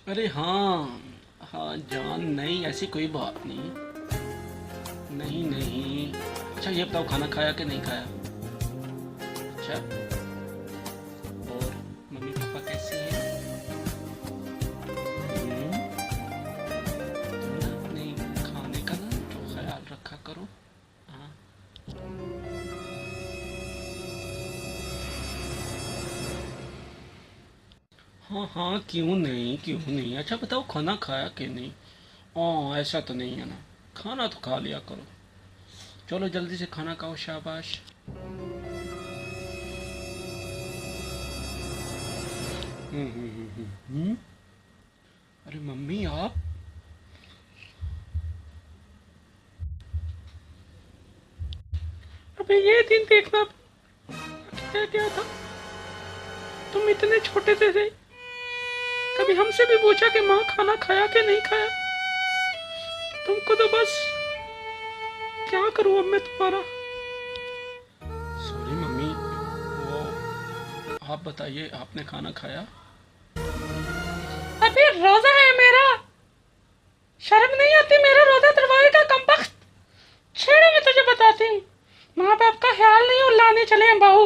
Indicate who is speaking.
Speaker 1: अरे हाँ, हाँ जान, नहीं ऐसी कोई बात नहीं। नहीं नहीं। अच्छा ये बताओ, खाना खाया कि नहीं खाया? अच्छा, और मम्मी पापा कैसे हैं? तुम ना अपने खाने का ना तो ख्याल रखा करो। हाँ। हाँ हाँ, क्यों नहीं क्यों नहीं। अच्छा बताओ, खाना खाया कि नहीं? हाँ, ऐसा तो नहीं है ना, खाना तो खा लिया करो। चलो जल्दी से खाना खाओ, शाबाश। हम्म। अरे मम्मी आप। अबे ये दिन देखना, क्या क्या था। तुम इतने छोटे थे, कभी हमसे भी पूछा कि माँ खाना खाया कि नहीं खाया? तुमको तो बस, क्या करूँ अब मैं तुम्हारा। Sorry mummy. वो, आप बताइए, आपने खाना खाया? अबे रोजा है मेरा, शर्म नहीं आती? मेरा रोजा तुड़वाने का कमबख्त। छेड़े में तुझे बताती हूँ, माँ बाप का ख्याल नहीं और लाने चले हैं बहू।